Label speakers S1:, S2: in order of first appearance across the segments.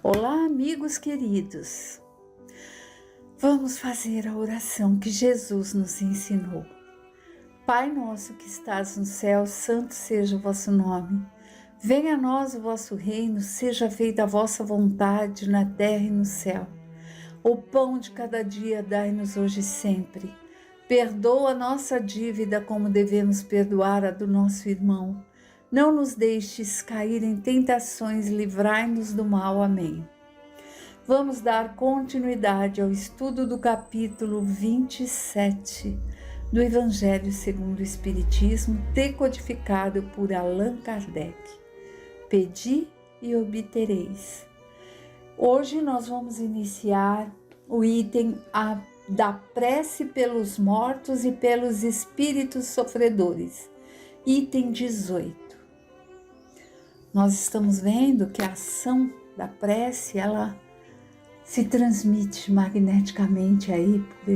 S1: Olá, amigos queridos. Vamos fazer a oração que Jesus nos ensinou. Pai nosso que estás no céu, santo seja o vosso nome. Venha a nós o vosso reino, seja feita a vossa vontade na terra e no céu. O pão de cada dia dai-nos hoje e sempre. Perdoa a nossa dívida como devemos perdoar a do nosso irmão. Não nos deixes cair em tentações, livrai-nos do mal. Amém. Vamos dar continuidade ao estudo do capítulo 27 do Evangelho segundo o Espiritismo, decodificado por Allan Kardec. Pedi e obtereis. Hoje nós vamos iniciar o item da prece pelos mortos e pelos espíritos sofredores, item 18. Nós estamos vendo que a ação da prece, ela se transmite magneticamente aí por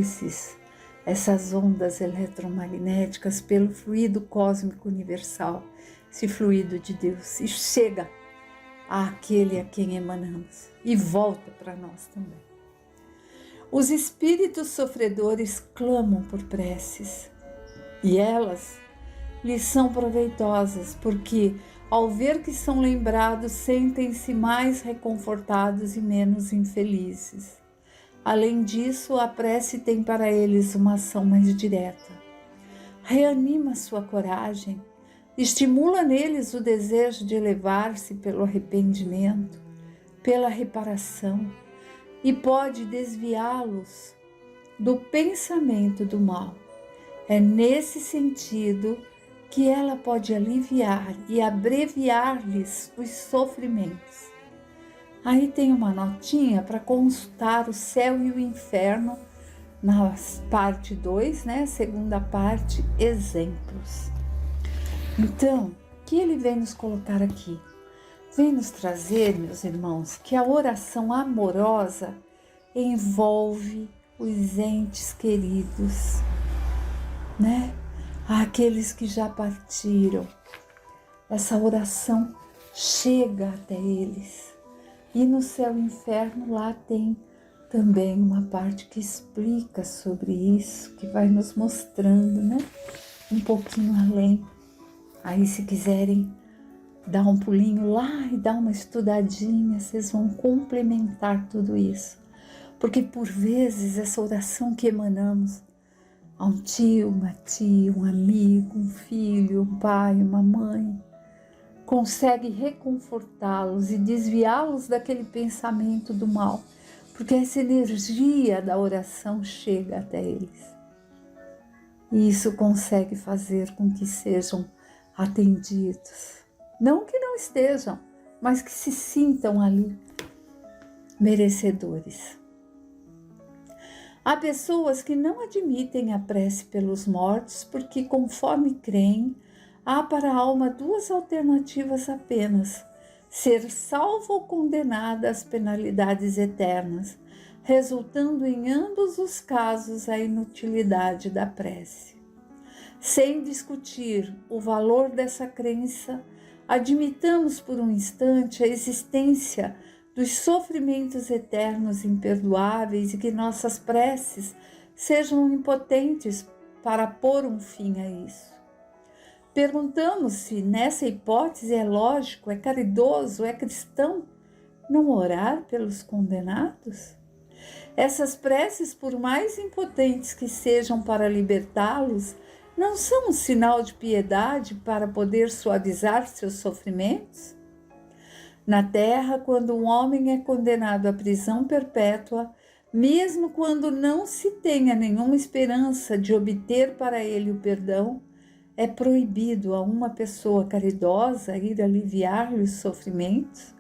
S1: essas ondas eletromagnéticas, pelo fluido cósmico universal, esse fluido de Deus, e chega àquele a quem emanamos e volta para nós também. Os espíritos sofredores clamam por preces e elas lhes são proveitosas, porque ao ver que são lembrados, sentem-se mais reconfortados e menos infelizes. Além disso, a prece tem para eles uma ação mais direta. Reanima sua coragem, estimula neles o desejo de elevar-se pelo arrependimento, pela reparação, e pode desviá-los do pensamento do mal. É nesse sentido que ela pode aliviar e abreviar-lhes os sofrimentos. Aí tem uma notinha para consultar o céu e o inferno, na parte 2, segunda parte, exemplos. Então, o que ele vem nos colocar aqui? Vem nos trazer, meus irmãos, que a oração amorosa envolve os entes queridos, Aqueles que já partiram. Essa oração chega até eles. E no céu e inferno lá tem também uma parte que explica sobre isso, que vai nos mostrando, um pouquinho além. Aí se quiserem dar um pulinho lá e dar uma estudadinha, vocês vão complementar tudo isso. Porque por vezes essa oração que emanamos a um tio, uma tia, um amigo, um filho, um pai, uma mãe, consegue reconfortá-los e desviá-los daquele pensamento do mal, porque essa energia da oração chega até eles. E isso consegue fazer com que sejam atendidos. Não que não estejam, mas que se sintam ali merecedores. Há pessoas que não admitem a prece pelos mortos porque, conforme creem, há para a alma duas alternativas apenas: ser salvo ou condenada às penalidades eternas, resultando em ambos os casos a inutilidade da prece. Sem discutir o valor dessa crença, admitamos por um instante a existência dos sofrimentos eternos imperdoáveis e que nossas preces sejam impotentes para pôr um fim a isso. Perguntamos se nessa hipótese é lógico, é caridoso, é cristão não orar pelos condenados? Essas preces, por mais impotentes que sejam para libertá-los, não são um sinal de piedade para poder suavizar seus sofrimentos? Na terra, quando um homem é condenado à prisão perpétua, mesmo quando não se tenha nenhuma esperança de obter para ele o perdão, é proibido a uma pessoa caridosa ir aliviar-lhe os sofrimentos?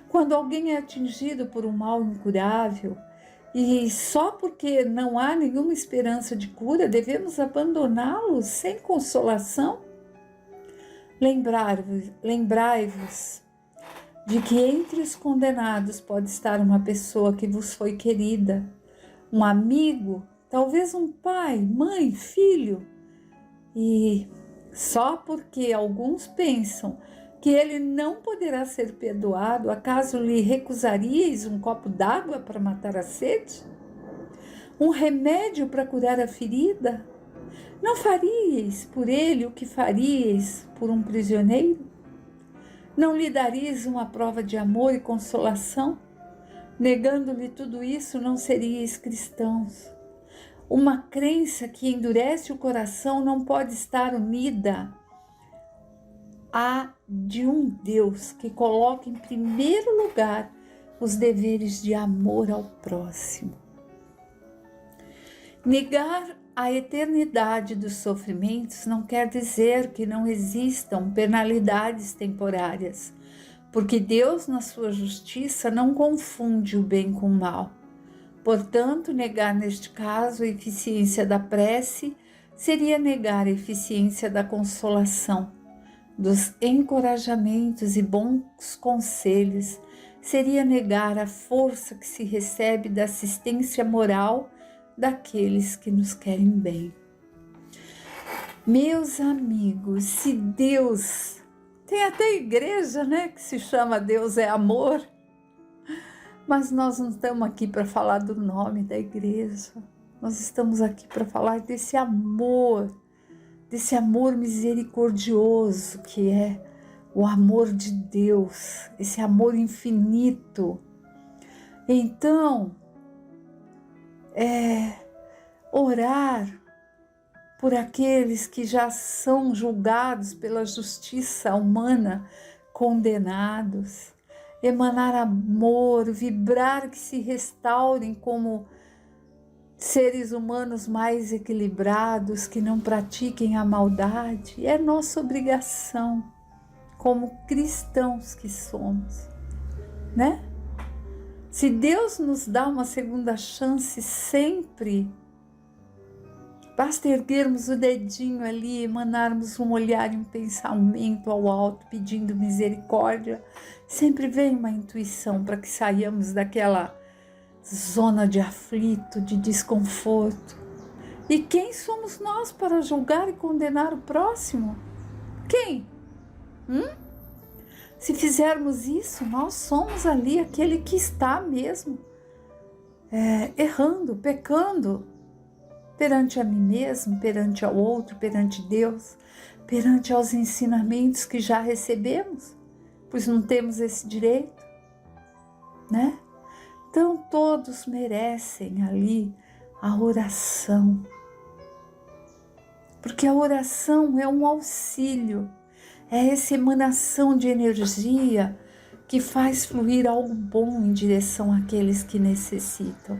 S1: Quando alguém é atingido por um mal incurável e só porque não há nenhuma esperança de cura, devemos abandoná-lo sem consolação? Lembrai-vos de que entre os condenados pode estar uma pessoa que vos foi querida, um amigo, talvez um pai, mãe, filho. E só porque alguns pensam que ele não poderá ser perdoado, acaso lhe recusaríeis um copo d'água para matar a sede? Um remédio para curar a ferida? Não faríeis por ele o que faríeis por um prisioneiro? Não lhe daríeis uma prova de amor e consolação? Negando-lhe tudo isso, não seríeis cristãos. Uma crença que endurece o coração não pode estar unida à de um Deus que coloca em primeiro lugar os deveres de amor ao próximo. Negar a eternidade dos sofrimentos não quer dizer que não existam penalidades temporárias, porque Deus, na sua justiça, não confunde o bem com o mal. Portanto, negar neste caso a eficiência da prece seria negar a eficiência da consolação, dos encorajamentos e bons conselhos, seria negar a força que se recebe da assistência moral daqueles que nos querem bem. Meus amigos, se Deus, tem até igreja, né, que se chama Deus é amor, mas nós não estamos aqui para falar do nome da igreja, nós estamos aqui para falar desse amor misericordioso que é o amor de Deus, esse amor infinito. Então, orar por aqueles que já são julgados pela justiça humana, condenados, emanar amor, vibrar que se restaurem como seres humanos mais equilibrados, que não pratiquem a maldade, é nossa obrigação como cristãos que somos, né? Se Deus nos dá uma segunda chance sempre, basta erguermos o dedinho ali, emanarmos um olhar e um pensamento ao alto, pedindo misericórdia, sempre vem uma intuição para que saiamos daquela zona de aflito, de desconforto. E quem somos nós para julgar e condenar o próximo? Quem? Se fizermos isso, nós somos ali aquele que está mesmo errando, pecando perante a mim mesmo, perante ao outro, perante Deus, perante aos ensinamentos que já recebemos, pois não temos esse direito, né? Então todos merecem ali a oração, porque a oração é um auxílio, é essa emanação de energia que faz fluir algo bom em direção àqueles que necessitam.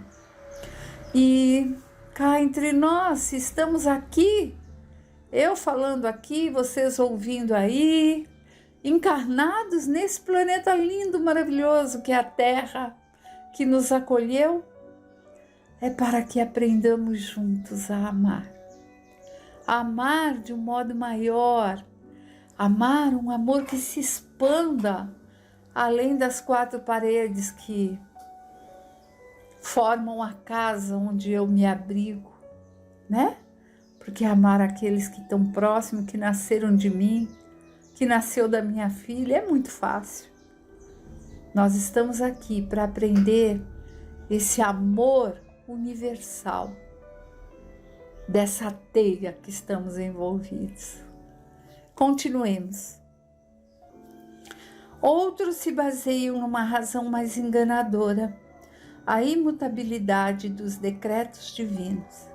S1: E cá entre nós, estamos aqui, eu falando aqui, vocês ouvindo aí, encarnados nesse planeta lindo, maravilhoso que é a Terra, que nos acolheu, é para que aprendamos juntos a amar de um modo maior, amar um amor que se expanda além das quatro paredes que formam a casa onde eu me abrigo, né? Porque amar aqueles que estão próximos, que nasceram de mim, que nasceu da minha filha, é muito fácil. Nós estamos aqui para aprender esse amor universal dessa teia que estamos envolvidos. Continuemos. Outros se baseiam numa razão mais enganadora, a imutabilidade dos decretos divinos.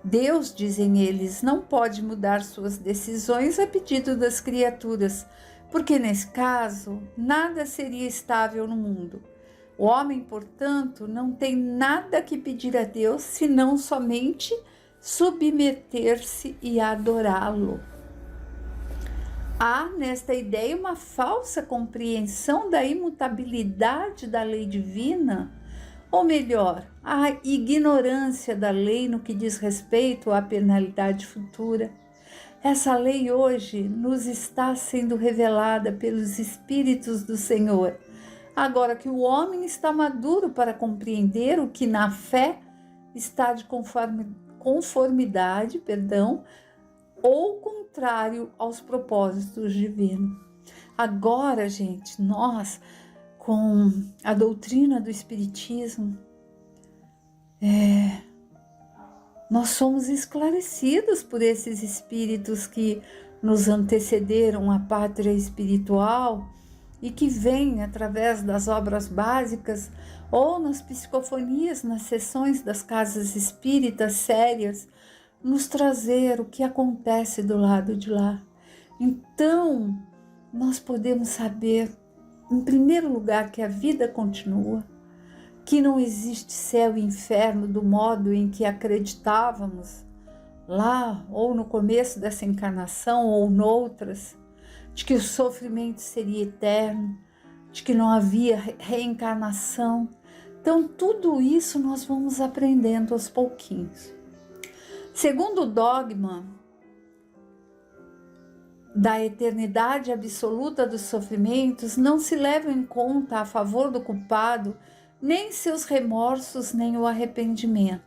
S1: Deus, dizem eles, não pode mudar suas decisões a pedido das criaturas, porque nesse caso nada seria estável no mundo. O homem, portanto, não tem nada que pedir a Deus, senão somente submeter-se e adorá-lo. Há nesta ideia uma falsa compreensão da imutabilidade da lei divina, ou melhor, a ignorância da lei no que diz respeito à penalidade futura. Essa lei hoje nos está sendo revelada pelos Espíritos do Senhor, agora que o homem está maduro para compreender o que na fé está de conformidade, ou contrário aos propósitos divinos. Agora, gente, nós, com a doutrina do Espiritismo, nós somos esclarecidos por esses espíritos que nos antecederam à pátria espiritual e que vêm através das obras básicas ou nas psicofonias, nas sessões das casas espíritas sérias, nos trazer o que acontece do lado de lá. Então, nós podemos saber, em primeiro lugar, que a vida continua, que não existe céu e inferno do modo em que acreditávamos lá, ou no começo dessa encarnação, ou noutras, de que o sofrimento seria eterno, de que não havia reencarnação. Então, tudo isso nós vamos aprendendo aos pouquinhos. Segundo o dogma da eternidade absoluta dos sofrimentos, não se leva em conta a favor do culpado nem seus remorsos, nem o arrependimento.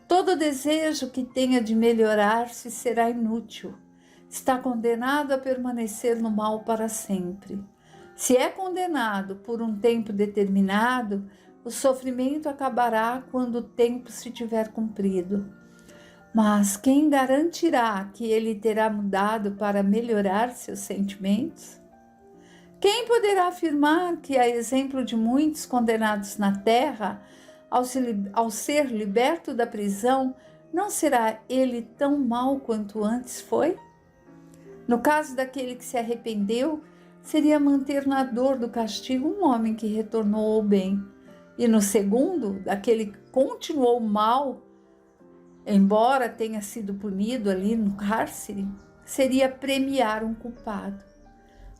S1: Todo desejo que tenha de melhorar-se será inútil. Está condenado a permanecer no mal para sempre. Se é condenado por um tempo determinado, o sofrimento acabará quando o tempo se tiver cumprido. Mas quem garantirá que ele terá mudado para melhorar seus sentimentos? Quem poderá afirmar que, a exemplo de muitos condenados na terra, ao ser liberto da prisão, não será ele tão mau quanto antes foi? No caso daquele que se arrependeu, seria manter na dor do castigo um homem que retornou ao bem. E no segundo, daquele que continuou mal, embora tenha sido punido ali no cárcere, seria premiar um culpado.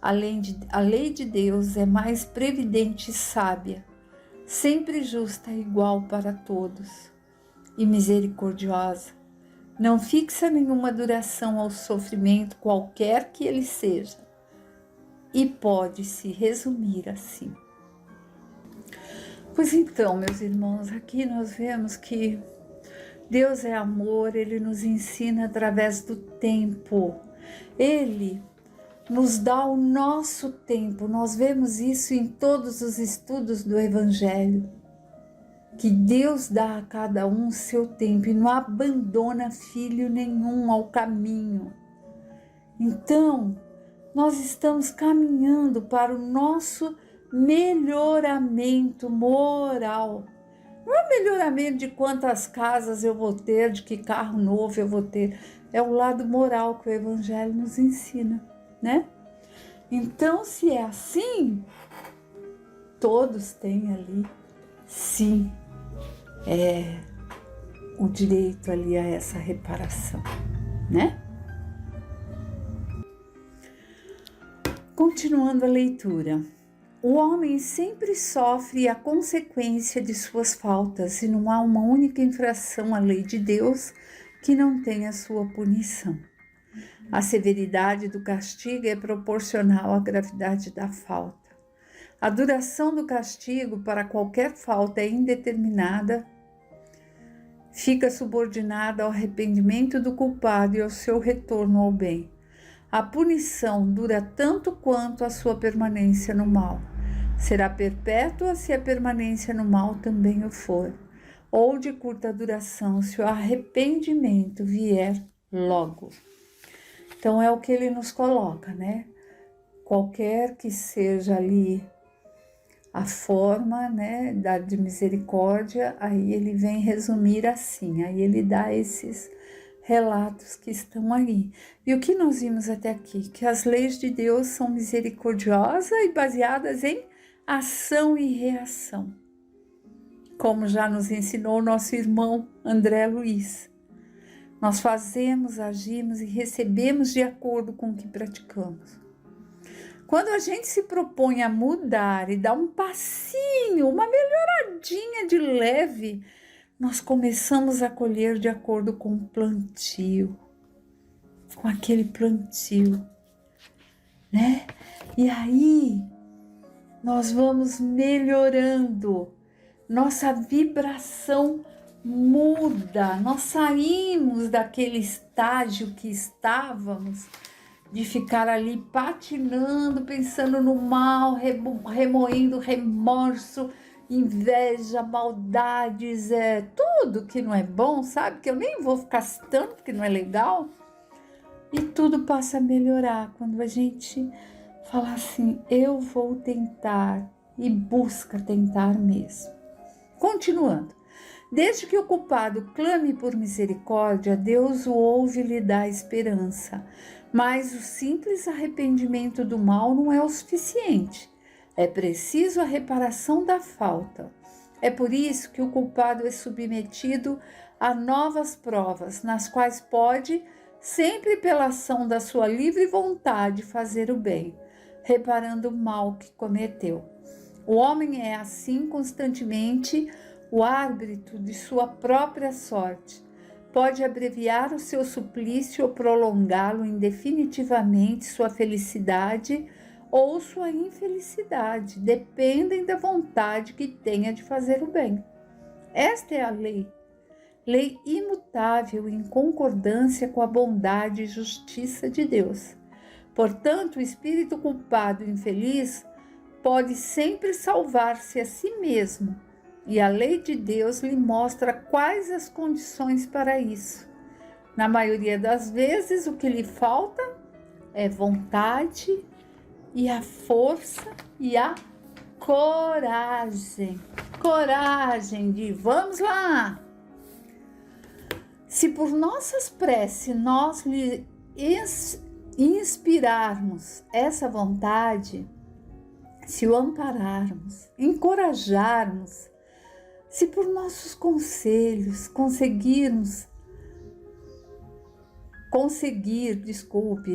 S1: A lei de Deus é mais previdente e sábia, sempre justa e igual para todos, e misericordiosa. Não fixa nenhuma duração ao sofrimento, qualquer que ele seja, e pode se resumir assim. Pois então, meus irmãos, aqui nós vemos que Deus é amor, Ele nos ensina através do tempo. Ele nos dá o nosso tempo. Nós vemos isso em todos os estudos do Evangelho. Que Deus dá a cada um seu tempo e não abandona filho nenhum ao caminho. Então, nós estamos caminhando para o nosso melhoramento moral. Não é melhoramento de quantas casas eu vou ter, de que carro novo eu vou ter. É o lado moral que o Evangelho nos ensina, né? Então, se é assim, todos têm ali, sim, o direito ali a essa reparação, né? Continuando a leitura. O homem sempre sofre a consequência de suas faltas e não há uma única infração à lei de Deus que não tenha sua punição. A severidade do castigo é proporcional à gravidade da falta. A duração do castigo para qualquer falta é indeterminada, fica subordinada ao arrependimento do culpado e ao seu retorno ao bem. A punição dura tanto quanto a sua permanência no mal. Será perpétua se a permanência no mal também o for, ou de curta duração se o arrependimento vier logo. Então é o que ele nos coloca, né? Qualquer que seja ali a forma, né, de misericórdia, aí ele vem resumir assim, aí ele dá esses relatos que estão aí. E o que nós vimos até aqui? Que as leis de Deus são misericordiosas e baseadas em ação e reação, como já nos ensinou o nosso irmão André Luiz. Nós fazemos, agimos e recebemos de acordo com o que praticamos. Quando a gente se propõe a mudar e dar um passinho, uma melhoradinha de leve, nós começamos a colher de acordo com o plantio, com aquele plantio, né? E aí nós vamos melhorando, nossa vibração muda, nós saímos daquele estágio que estávamos de ficar ali patinando, pensando no mal, remoendo remorso, inveja, maldades, tudo que não é bom, sabe? Que eu nem vou ficar citando porque não é legal. E tudo passa a melhorar quando a gente fala assim, eu vou tentar, e busca tentar mesmo. Continuando. Desde que o culpado clame por misericórdia, Deus o ouve e lhe dá esperança. Mas o simples arrependimento do mal não é o suficiente. É preciso a reparação da falta. É por isso que o culpado é submetido a novas provas, nas quais pode, sempre pela ação da sua livre vontade, fazer o bem, reparando o mal que cometeu. O homem é assim constantemente o árbitro de sua própria sorte. Pode abreviar o seu suplício ou prolongá-lo indefinitivamente. Sua felicidade ou sua infelicidade dependem da vontade que tenha de fazer o bem. Esta é a lei imutável em concordância com a bondade e justiça de Deus. Portanto, o espírito culpado e infeliz pode sempre salvar-se a si mesmo, e a lei de Deus lhe mostra quais as condições para isso. Na maioria das vezes, o que lhe falta é vontade e a força e a coragem. Coragem de vamos lá! Se por nossas preces nós lhe inspirarmos essa vontade, se o ampararmos, encorajarmos, se por nossos conselhos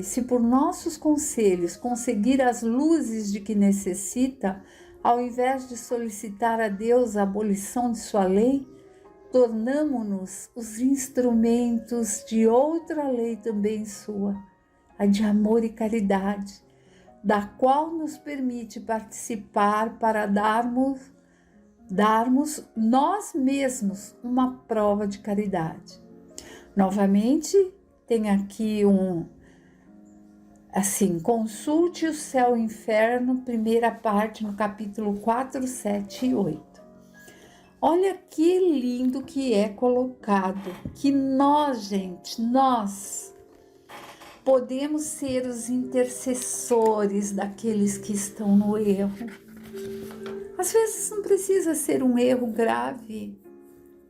S1: se por nossos conselhos conseguir as luzes de que necessita, ao invés de solicitar a Deus a abolição de sua lei, tornamo-nos os instrumentos de outra lei também sua, a de amor e caridade, da qual nos permite participar para darmos nós mesmos uma prova de caridade. Novamente, tem aqui consulte o céu e o inferno, primeira parte, no capítulo 4, 7 e 8. Olha que lindo que é colocado, que nós podemos ser os intercessores daqueles que estão no erro. Às vezes não precisa ser um erro grave,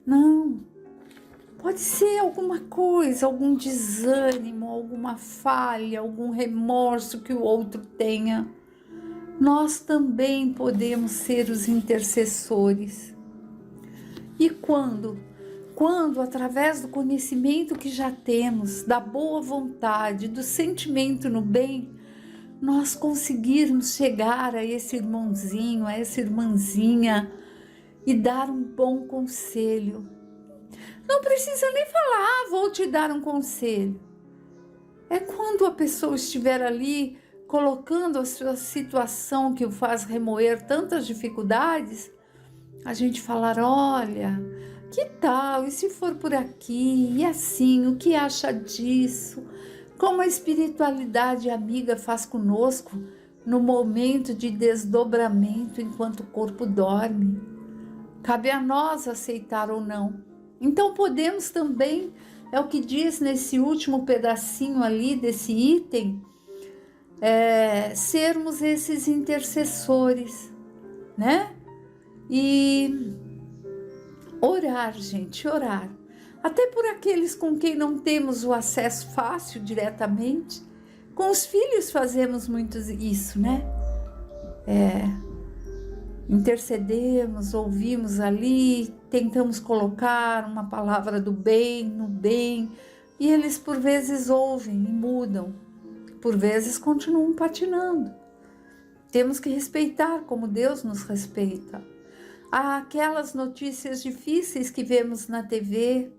S1: não. Pode ser alguma coisa, algum desânimo, alguma falha, algum remorso que o outro tenha. Nós também podemos ser os intercessores. E quando através do conhecimento que já temos, da boa vontade, do sentimento no bem, nós conseguirmos chegar a esse irmãozinho, a essa irmãzinha e dar um bom conselho. Não precisa nem falar, vou te dar um conselho. É quando a pessoa estiver ali colocando a sua situação que o faz remoer tantas dificuldades, a gente falar, olha, que tal? E se for por aqui? E assim, o que acha disso? Como a espiritualidade amiga faz conosco no momento de desdobramento enquanto o corpo dorme. Cabe a nós aceitar ou não. Então podemos também, é o que diz nesse último pedacinho ali desse item, sermos esses intercessores, né? E orar, gente, orar. Até por aqueles com quem não temos o acesso fácil diretamente. Com os filhos fazemos muito isso, né? Intercedemos, ouvimos ali, tentamos colocar uma palavra do bem no bem, e eles por vezes ouvem e mudam, por vezes continuam patinando. Temos que respeitar como Deus nos respeita. Há aquelas notícias difíceis que vemos na TV,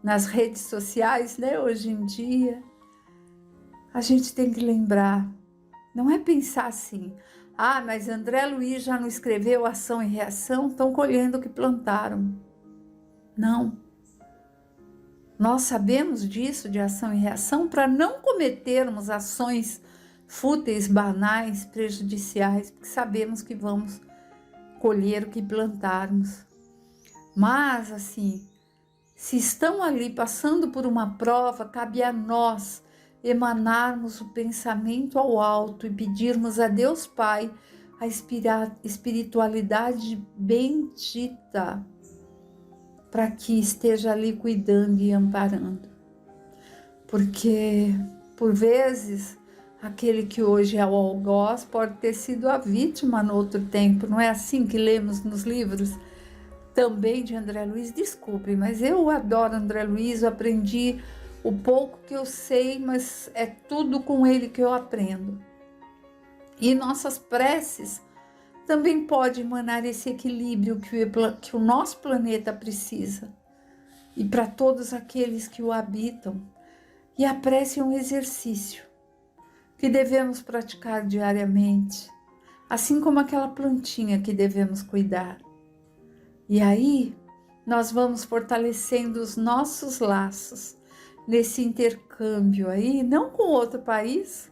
S1: nas redes sociais, né, hoje em dia. A gente tem que lembrar, não é pensar assim, mas André Luiz já não escreveu Ação e Reação, estão colhendo o que plantaram. Não. Nós sabemos disso, de ação e reação, para não cometermos ações fúteis, banais, prejudiciais, porque sabemos que vamos colher o que plantarmos. Mas, assim, se estão ali passando por uma prova, cabe a nós emanarmos o pensamento ao alto e pedirmos a Deus Pai a espiritualidade bendita para que esteja ali cuidando e amparando. Porque, por vezes, aquele que hoje é o algoz pode ter sido a vítima no outro tempo. Não é assim que lemos nos livros também de André Luiz? Desculpe, mas eu adoro André Luiz, eu aprendi o pouco que eu sei, mas é tudo com ele que eu aprendo. E nossas preces também podem emanar esse equilíbrio que o nosso planeta precisa, e para todos aqueles que o habitam. E a prece é um exercício que devemos praticar diariamente, assim como aquela plantinha que devemos cuidar. E aí nós vamos fortalecendo os nossos laços nesse intercâmbio aí, não com outro país,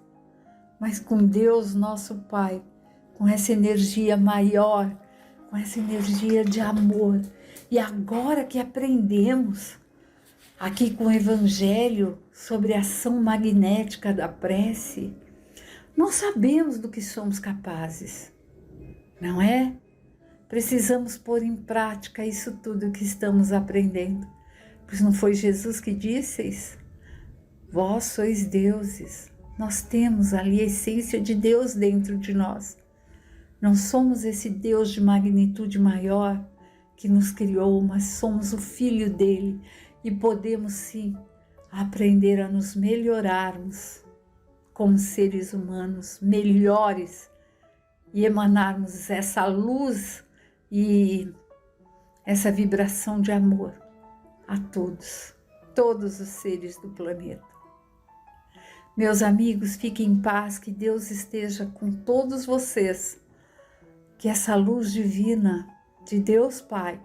S1: mas com Deus, nosso Pai, com essa energia maior, com essa energia de amor. E agora que aprendemos aqui com o Evangelho sobre a ação magnética da prece, nós sabemos do que somos capazes, não é? Precisamos pôr em prática isso tudo que estamos aprendendo. Pois não foi Jesus que disse: vós sois deuses. Nós temos ali a essência de Deus dentro de nós. Não somos esse Deus de magnitude maior que nos criou, mas somos o Filho dele e podemos sim aprender a nos melhorarmos como seres humanos melhores e emanarmos essa luz e essa vibração de amor a todos os seres do planeta. Meus amigos, fiquem em paz, que Deus esteja com todos vocês, que essa luz divina de Deus Pai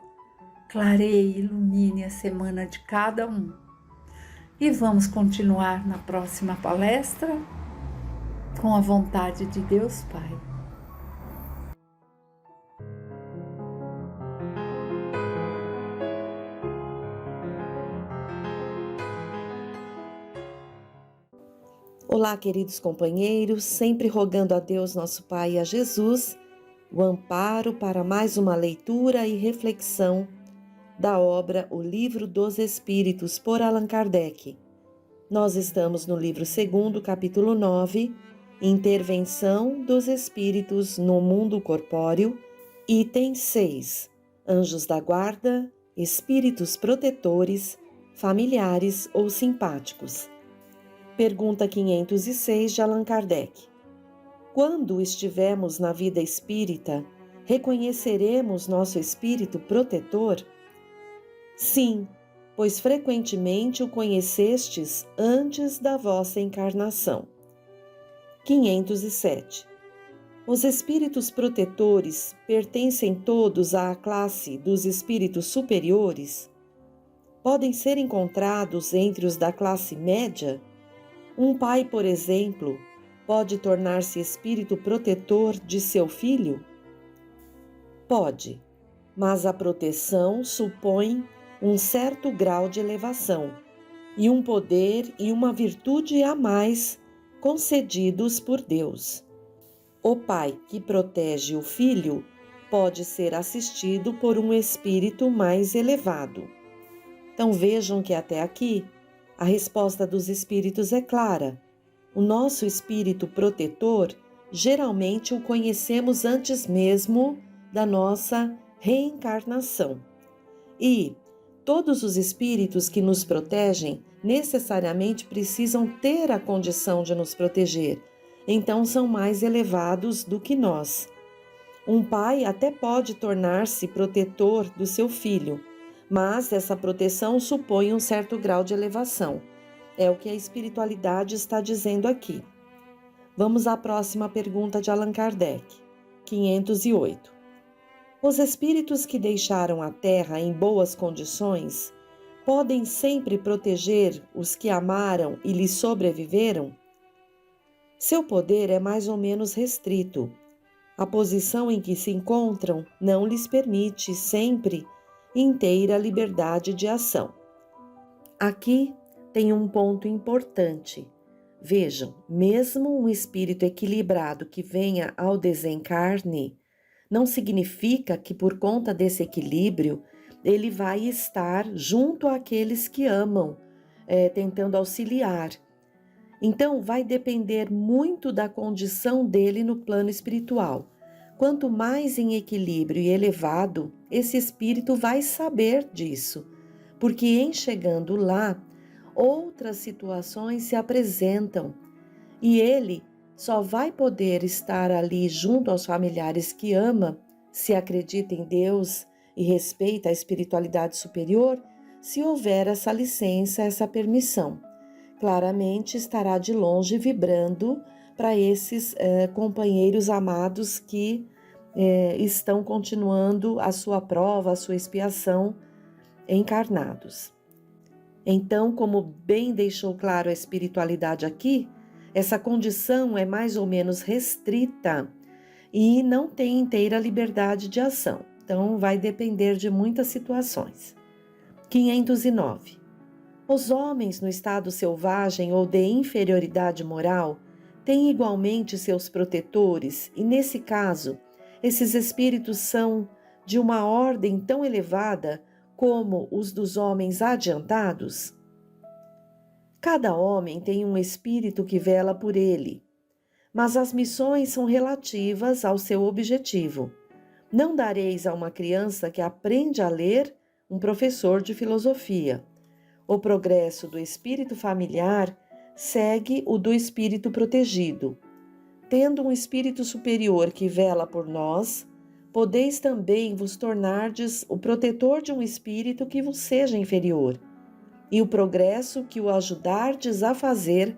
S1: clareie e ilumine a semana de cada um. E vamos continuar na próxima palestra com a vontade de Deus Pai.
S2: Olá, queridos companheiros, sempre rogando a Deus nosso Pai e a Jesus o amparo para mais uma leitura e reflexão da obra O Livro dos Espíritos, por Allan Kardec. Nós estamos no livro 2º, capítulo 9, Intervenção dos Espíritos no Mundo Corpóreo, item 6, Anjos da Guarda, Espíritos Protetores, Familiares ou Simpáticos. Pergunta 506 de Allan Kardec. Quando estivermos na vida espírita, reconheceremos nosso espírito protetor? Sim, pois frequentemente o conhecestes antes da vossa encarnação. 507. Os espíritos protetores pertencem todos à classe dos espíritos superiores? Podem ser encontrados entre os da classe média? Um pai, por exemplo, pode tornar-se espírito protetor de seu filho? Pode, mas a proteção supõe um certo grau de elevação e um poder e uma virtude a mais concedidos por Deus. O pai que protege o filho pode ser assistido por um espírito mais elevado. Então vejam que até aqui a resposta dos espíritos é clara. O nosso espírito protetor, geralmente o conhecemos antes mesmo da nossa reencarnação. E todos os espíritos que nos protegem necessariamente precisam ter a condição de nos proteger, então são mais elevados do que nós. Um pai até pode tornar-se protetor do seu filho, mas essa proteção supõe um certo grau de elevação. É o que a espiritualidade está dizendo aqui. Vamos à próxima pergunta de Allan Kardec, 508. Os espíritos que deixaram a Terra em boas condições podem sempre proteger os que amaram e lhes sobreviveram? Seu poder é mais ou menos restrito. A posição em que se encontram não lhes permite sempre inteira liberdade de ação. Aqui tem um ponto importante. Vejam, mesmo um espírito equilibrado que venha ao desencarne, não significa que por conta desse equilíbrio ele vai estar junto àqueles que amam, tentando auxiliar. Então, vai depender muito da condição dele no plano espiritual. Quanto mais em equilíbrio e elevado, esse espírito vai saber disso, porque em chegando lá, outras situações se apresentam e ele só vai poder estar ali junto aos familiares que ama, se acredita em Deus e respeita a espiritualidade superior, se houver essa licença, essa permissão. Claramente estará de longe vibrando para esses companheiros amados que estão continuando a sua prova, a sua expiação encarnados. Então, como bem deixou claro a espiritualidade aqui, essa condição é mais ou menos restrita e não tem inteira liberdade de ação. Então, vai depender de muitas situações. 509. Os homens no estado selvagem ou de inferioridade moral têm igualmente seus protetores e, nesse caso, esses espíritos são de uma ordem tão elevada como os dos homens adiantados? Cada homem tem um espírito que vela por ele, mas as missões são relativas ao seu objetivo. Não dareis a uma criança que aprende a ler um professor de filosofia. O progresso do espírito familiar segue o do espírito protegido. Tendo um espírito superior que vela por nós, podeis também vos tornardes o protetor de um espírito que vos seja inferior, e o progresso que o ajudardes a fazer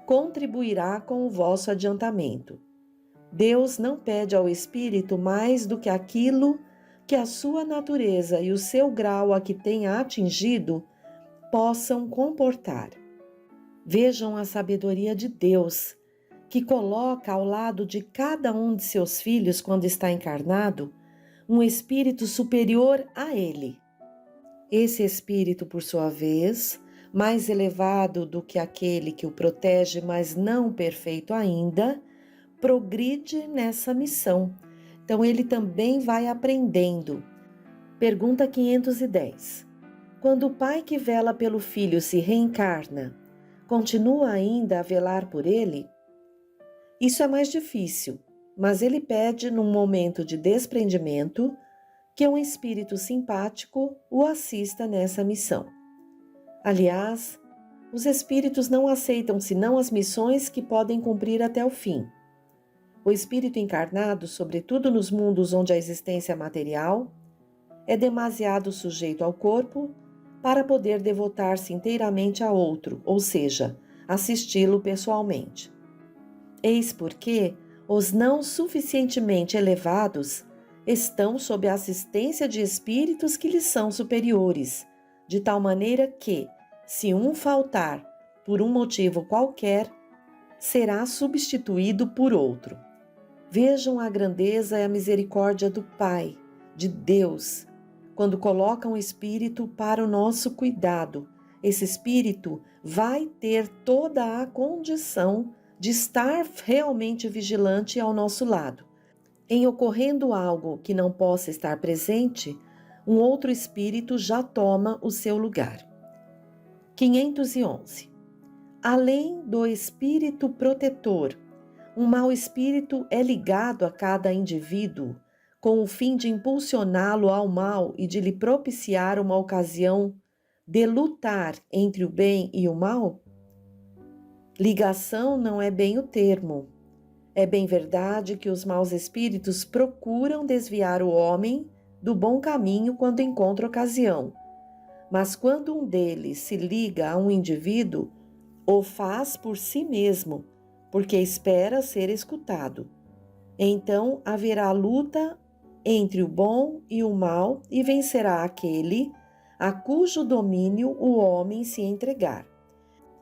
S2: contribuirá com o vosso adiantamento. Deus não pede ao espírito mais do que aquilo que a sua natureza e o seu grau a que tenha atingido possam comportar. Vejam a sabedoria de Deus, que coloca ao lado de cada um de seus filhos, quando está encarnado, um espírito superior a ele. Esse espírito, por sua vez, mais elevado do que aquele que o protege, mas não perfeito ainda, progride nessa missão. Então, ele também vai aprendendo. Pergunta 510. Quando o pai que vela pelo filho se reencarna, continua ainda a velar por ele? Isso é mais difícil, mas ele pede, num momento de desprendimento, que um espírito simpático o assista nessa missão. Aliás, os espíritos não aceitam senão as missões que podem cumprir até o fim. O espírito encarnado, sobretudo nos mundos onde a existência é material, é demasiado sujeito ao corpo para poder devotar-se inteiramente a outro, ou seja, assisti-lo pessoalmente. Eis porque os não suficientemente elevados estão sob a assistência de espíritos que lhes são superiores, de tal maneira que, se um faltar por um motivo qualquer, será substituído por outro. Vejam a grandeza e a misericórdia do Pai, de Deus, quando coloca um espírito para o nosso cuidado. Esse espírito vai ter toda a condição de estar realmente vigilante ao nosso lado. Em ocorrendo algo que não possa estar presente, um outro espírito já toma o seu lugar. 511. Além do espírito protetor, um mau espírito é ligado a cada indivíduo com o fim de impulsioná-lo ao mal e de lhe propiciar uma ocasião de lutar entre o bem e o mal? Ligação não é bem o termo. É bem verdade que os maus espíritos procuram desviar o homem do bom caminho quando encontra ocasião, mas quando um deles se liga a um indivíduo, o faz por si mesmo, porque espera ser escutado. Então haverá luta entre o bom e o mal e vencerá aquele a cujo domínio o homem se entregar.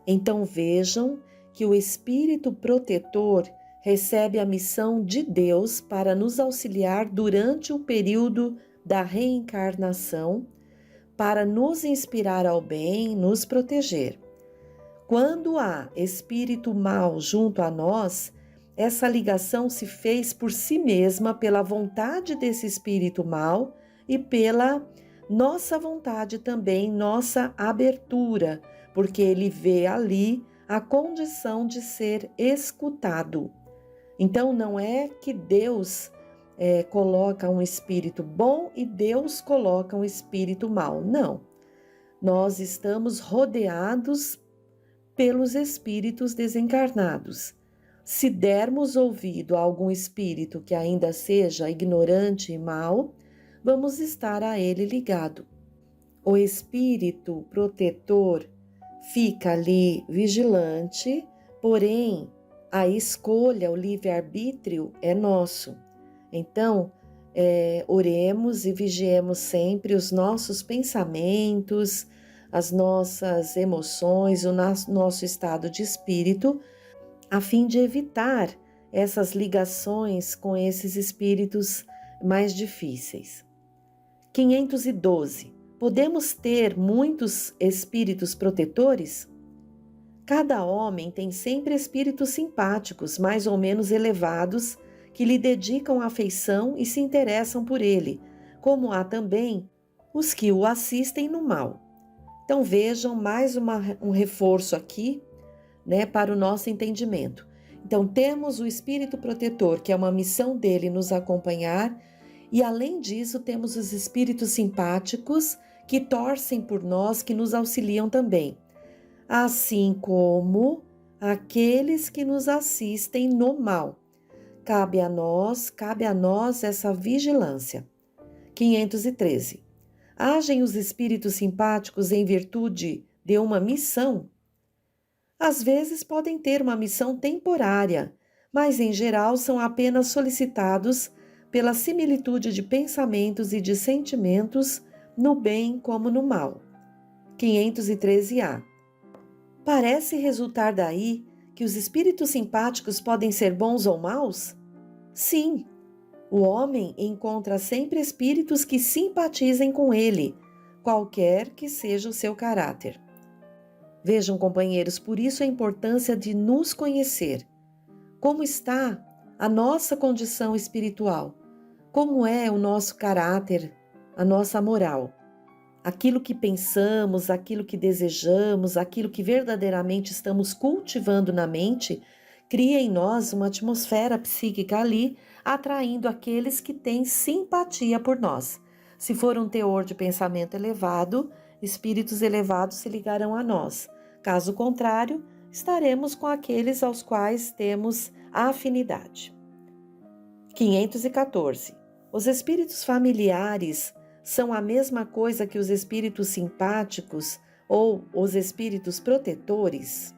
S2: Então vejam que o Espírito protetor recebe a missão de Deus para nos auxiliar durante o período da reencarnação, para nos inspirar ao bem, nos proteger. Quando há espírito mau junto a nós, essa ligação se fez por si mesma pela vontade desse espírito mau e pela nossa vontade também, nossa abertura, porque ele vê ali a condição de ser escutado. Então não é que Deus coloca um espírito bom e Deus coloca um espírito mau. Não. Nós estamos rodeados pelos espíritos desencarnados. Se dermos ouvido a algum espírito que ainda seja ignorante e mau, vamos estar a ele ligado. O espírito protetor fica ali vigilante, porém a escolha, o livre-arbítrio é nosso. Então, oremos e vigiemos sempre os nossos pensamentos, as nossas emoções, o nosso estado de espírito, a fim de evitar essas ligações com esses espíritos mais difíceis. 512. Podemos ter muitos espíritos protetores? Cada homem tem sempre espíritos simpáticos, mais ou menos elevados, que lhe dedicam afeição e se interessam por ele, como há também os que o assistem no mal. Então vejam mais um reforço aqui, para o nosso entendimento. Então temos o espírito protetor, que é uma missão dele nos acompanhar, e além disso temos os espíritos simpáticos que torcem por nós, que nos auxiliam também, assim como aqueles que nos assistem no mal. Cabe a nós essa vigilância. 513. Agem os espíritos simpáticos em virtude de uma missão? Às vezes podem ter uma missão temporária, mas em geral são apenas solicitados pela similitude de pensamentos e de sentimentos no bem como no mal. 513A. Parece resultar daí que os espíritos simpáticos podem ser bons ou maus? Sim, o homem encontra sempre espíritos que simpatizem com ele, qualquer que seja o seu caráter. Vejam, companheiros, por isso a importância de nos conhecer. Como está a nossa condição espiritual? Como é o nosso caráter, a nossa moral? Aquilo que pensamos, aquilo que desejamos, aquilo que verdadeiramente estamos cultivando na mente, cria em nós uma atmosfera psíquica ali, atraindo aqueles que têm simpatia por nós. Se for um teor de pensamento elevado, espíritos elevados se ligarão a nós. Caso contrário, estaremos com aqueles aos quais temos afinidade. 514. Os espíritos familiares são a mesma coisa que os espíritos simpáticos ou os espíritos protetores?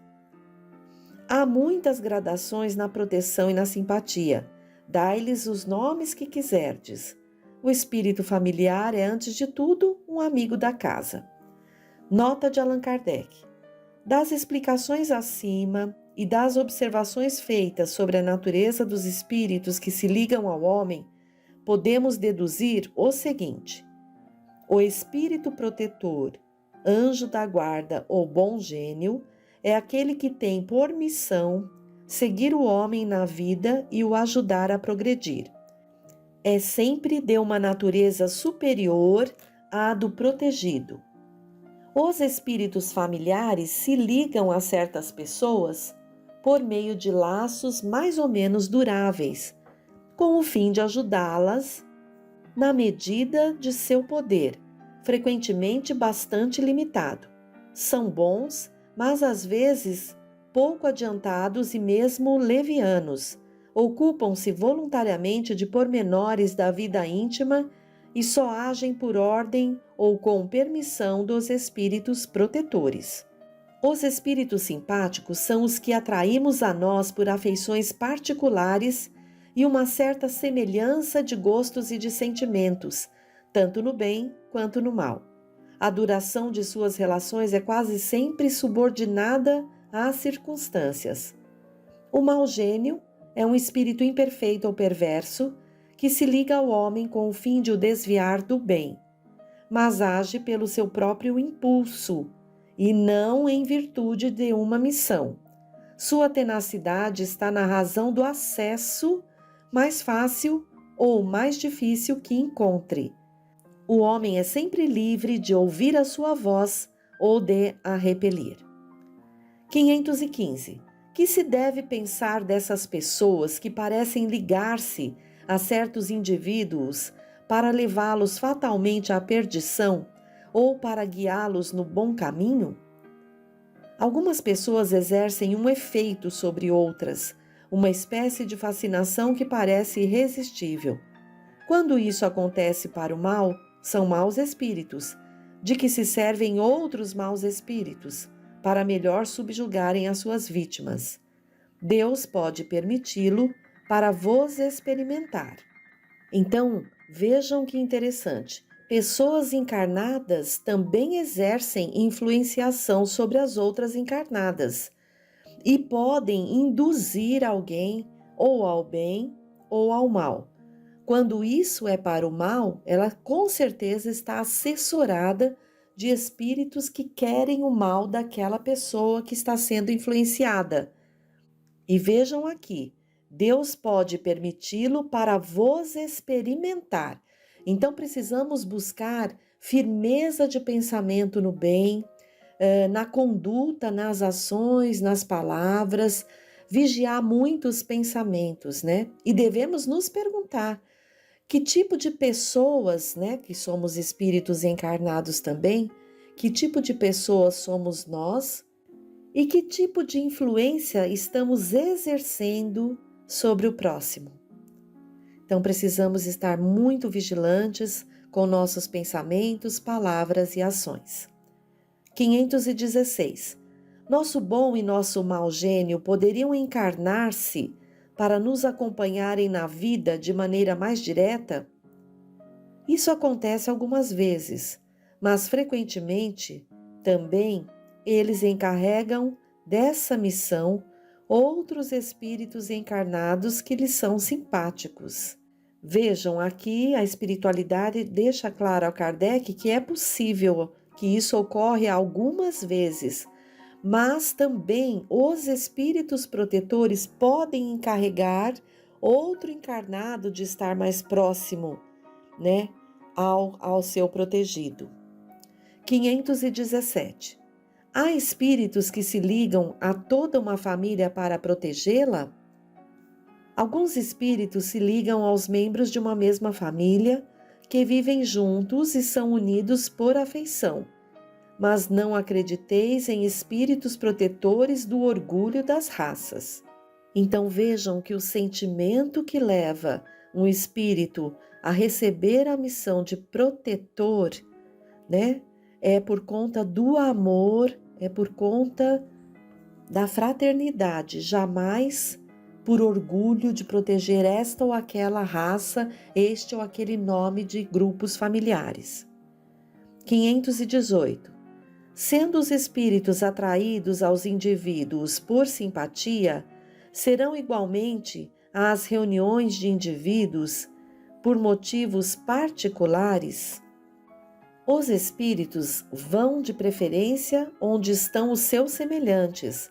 S2: Há muitas gradações na proteção e na simpatia. Dai-lhes os nomes que quiserdes. O espírito familiar é, antes de tudo, um amigo da casa. Nota de Allan Kardec. Das explicações acima e das observações feitas sobre a natureza dos espíritos que se ligam ao homem, podemos deduzir o seguinte: o espírito protetor, anjo da guarda ou bom gênio, é aquele que tem por missão seguir o homem na vida e o ajudar a progredir. É sempre de uma natureza superior à do protegido. Os espíritos familiares se ligam a certas pessoas por meio de laços mais ou menos duráveis, com o fim de ajudá-las na medida de seu poder, frequentemente bastante limitado. São bons, mas às vezes pouco adiantados e mesmo levianos. Ocupam-se voluntariamente de pormenores da vida íntima e só agem por ordem ou com permissão dos espíritos protetores. Os espíritos simpáticos são os que atraímos a nós por afeições particulares e uma certa semelhança de gostos e de sentimentos, tanto no bem quanto no mal. A duração de suas relações é quase sempre subordinada às circunstâncias. O mau gênio é um espírito imperfeito ou perverso que se liga ao homem com o fim de o desviar do bem, mas age pelo seu próprio impulso e não em virtude de uma missão. Sua tenacidade está na razão do acesso mais fácil ou mais difícil que encontre. O homem é sempre livre de ouvir a sua voz ou de a repelir. 515. Que se deve pensar dessas pessoas que parecem ligar-se a certos indivíduos para levá-los fatalmente à perdição ou para guiá-los no bom caminho? Algumas pessoas exercem um efeito sobre outras, uma espécie de fascinação que parece irresistível. Quando isso acontece para o mal, são maus espíritos, de que se servem outros maus espíritos, para melhor subjugarem as suas vítimas. Deus pode permiti-lo para vos experimentar. Então, vejam que interessante. Pessoas encarnadas também exercem influenciação sobre as outras encarnadas e podem induzir alguém ou ao bem ou ao mal. Quando isso é para o mal, ela com certeza está assessorada de espíritos que querem o mal daquela pessoa que está sendo influenciada. E vejam aqui, Deus pode permiti-lo para vos experimentar. Então precisamos buscar firmeza de pensamento no bem, na conduta, nas ações, nas palavras, vigiar muito os pensamentos, né? E devemos nos perguntar que tipo de pessoas, né, que somos espíritos encarnados também, que tipo de pessoas somos nós e que tipo de influência estamos exercendo sobre o próximo. Então precisamos estar muito vigilantes com nossos pensamentos, palavras e ações. 516. Nosso bom e nosso mau gênio poderiam encarnar-se para nos acompanharem na vida de maneira mais direta? Isso acontece algumas vezes, mas frequentemente também eles encarregam dessa missão outros espíritos encarnados que lhes são simpáticos. Vejam, aqui a espiritualidade deixa claro a Kardec que é possível que isso ocorre algumas vezes, mas também os espíritos protetores podem encarregar outro encarnado de estar mais próximo, né, ao seu protegido. 517. Há espíritos que se ligam a toda uma família para protegê-la? Alguns espíritos se ligam aos membros de uma mesma família que vivem juntos e são unidos por afeição. Mas não acrediteis em espíritos protetores do orgulho das raças. Então vejam que o sentimento que leva um espírito a receber a missão de protetor, né, é por conta do amor, é por conta da fraternidade, jamais por orgulho de proteger esta ou aquela raça, este ou aquele nome de grupos familiares. 518. Sendo os espíritos atraídos aos indivíduos por simpatia, serão igualmente às reuniões de indivíduos por motivos particulares? Os espíritos vão de preferência onde estão os seus semelhantes,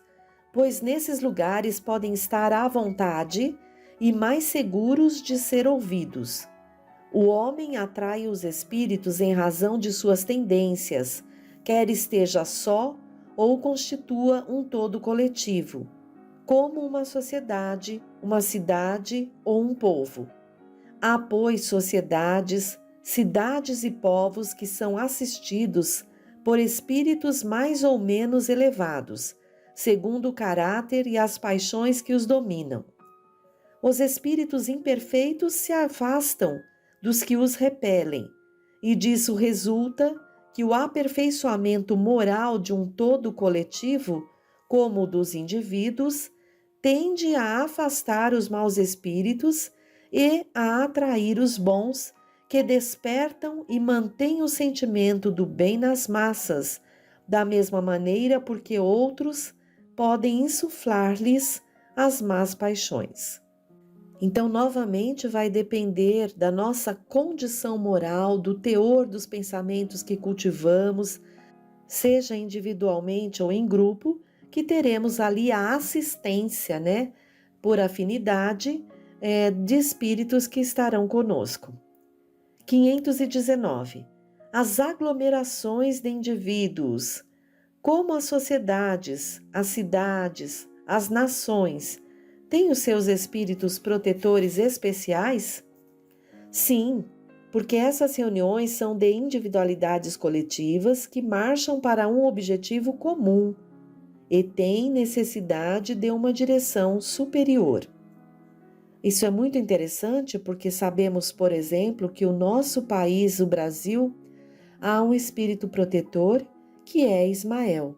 S2: pois nesses lugares podem estar à vontade e mais seguros de ser ouvidos. O homem atrai os espíritos em razão de suas tendências, quer esteja só ou constitua um todo coletivo, como uma sociedade, uma cidade ou um povo. Há, pois, sociedades, cidades e povos que são assistidos por espíritos mais ou menos elevados, segundo o caráter e as paixões que os dominam. Os espíritos imperfeitos se afastam dos que os repelem, e disso resulta que o aperfeiçoamento moral de um todo coletivo, como o dos indivíduos, tende a afastar os maus espíritos e a atrair os bons que despertam e mantêm o sentimento do bem nas massas, da mesma maneira porque outros podem insuflar-lhes as más paixões. Então, novamente, vai depender da nossa condição moral, do teor dos pensamentos que cultivamos, seja individualmente ou em grupo, que teremos ali a assistência, por afinidade, de espíritos que estarão conosco. 519. As aglomerações de indivíduos, como as sociedades, as cidades, as nações, têm os seus espíritos protetores especiais? Sim, porque essas reuniões são de individualidades coletivas que marcham para um objetivo comum e têm necessidade de uma direção superior. Isso é muito interessante porque sabemos, por exemplo, que o nosso país, o Brasil, há um espírito protetor que é Ismael.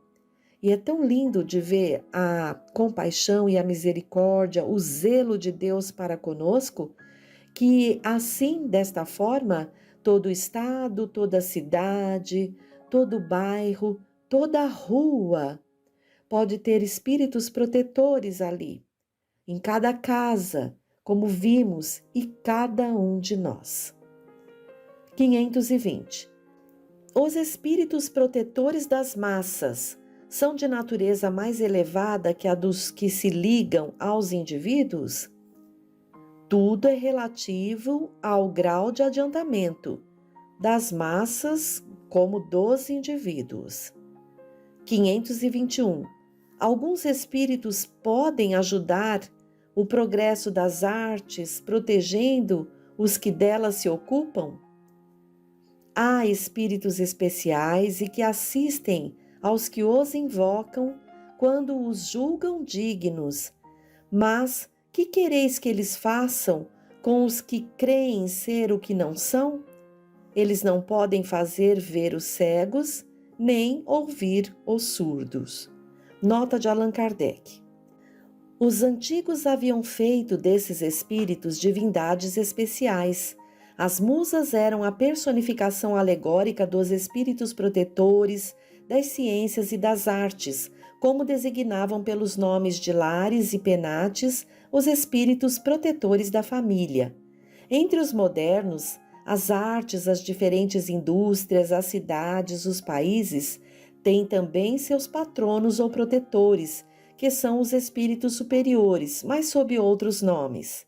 S2: E é tão lindo de ver a compaixão e a misericórdia, o zelo de Deus para conosco, que assim, desta forma, todo o estado, toda a cidade, todo o bairro, toda a rua pode ter espíritos protetores ali, em cada casa, como vimos, e cada um de nós. 520. Os espíritos protetores das massas são de natureza mais elevada que a dos que se ligam aos indivíduos? Tudo é relativo ao grau de adiantamento das massas como dos indivíduos. 521. Alguns espíritos podem ajudar o progresso das artes, protegendo os que delas se ocupam? Há espíritos especiais e que assistem aos que os invocam quando os julgam dignos. Mas que quereis que eles façam com os que creem ser o que não são? Eles não podem fazer ver os cegos, nem ouvir os surdos. Nota de Allan Kardec. Os antigos haviam feito desses espíritos divindades especiais. As musas eram a personificação alegórica dos espíritos protetores, das ciências e das artes, como designavam pelos nomes de Lares e Penates os espíritos protetores da família. Entre os modernos, as artes, as diferentes indústrias, as cidades, os países, têm também seus patronos ou protetores, que são os espíritos superiores, mas sob outros nomes.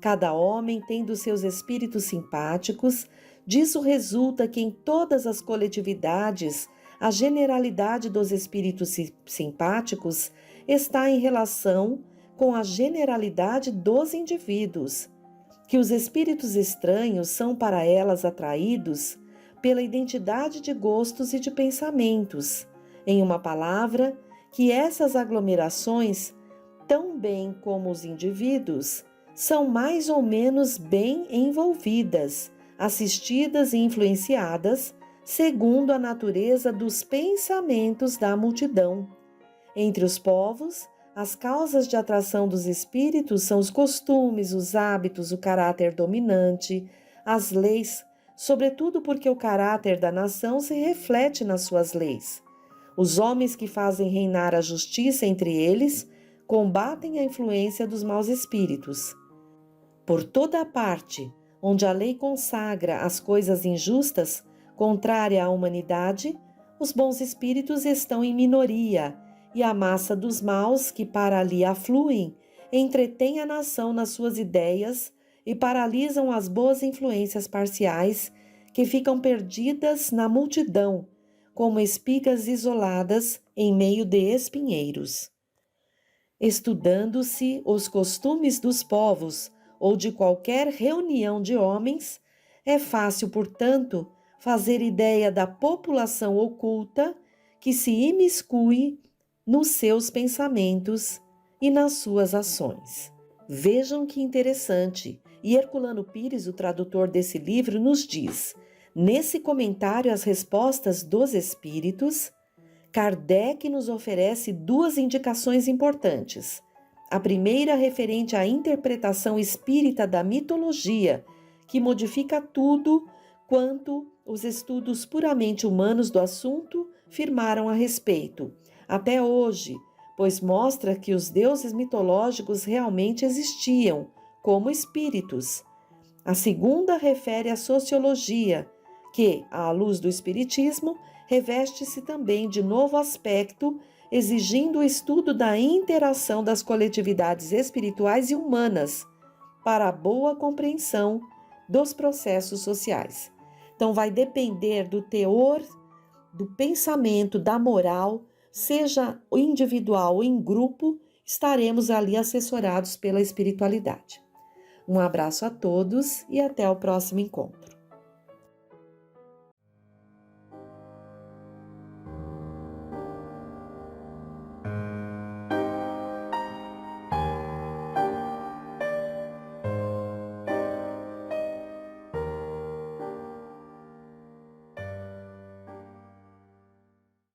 S2: Cada homem tem dos seus espíritos simpáticos, disso resulta que em todas as coletividades a generalidade dos espíritos simpáticos está em relação com a generalidade dos indivíduos, que os espíritos estranhos são para elas atraídos pela identidade de gostos e de pensamentos. Em uma palavra, que essas aglomerações, tão bem como os indivíduos, são mais ou menos bem envolvidas, assistidas e influenciadas segundo a natureza dos pensamentos da multidão. Entre os povos, as causas de atração dos espíritos são os costumes, os hábitos, o caráter dominante, as leis, sobretudo porque o caráter da nação se reflete nas suas leis. Os homens que fazem reinar a justiça entre eles combatem a influência dos maus espíritos. Por toda a parte onde a lei consagra as coisas injustas, contrária à humanidade, os bons espíritos estão em minoria, e a massa dos maus que para ali afluem entretém a nação nas suas ideias e paralisam as boas influências parciais que ficam perdidas na multidão, como espigas isoladas em meio de espinheiros. Estudando-se os costumes dos povos ou de qualquer reunião de homens, é fácil, portanto, fazer ideia da população oculta que se imiscui nos seus pensamentos e nas suas ações. Vejam que interessante, e Herculano Pires, o tradutor desse livro, nos diz, nesse comentário às respostas dos espíritos, Kardec nos oferece duas indicações importantes. A primeira referente à interpretação espírita da mitologia, que modifica tudo quanto os estudos puramente humanos do assunto firmaram a respeito, até hoje, pois mostra que os deuses mitológicos realmente existiam, como espíritos. A segunda refere à sociologia, que, à luz do espiritismo, reveste-se também de novo aspecto, exigindo o estudo da interação das coletividades espirituais e humanas para a boa compreensão dos processos sociais. Então, vai depender do teor, do pensamento, da moral, seja individual ou em grupo, estaremos ali assessorados pela espiritualidade. Um abraço a todos e até o próximo encontro.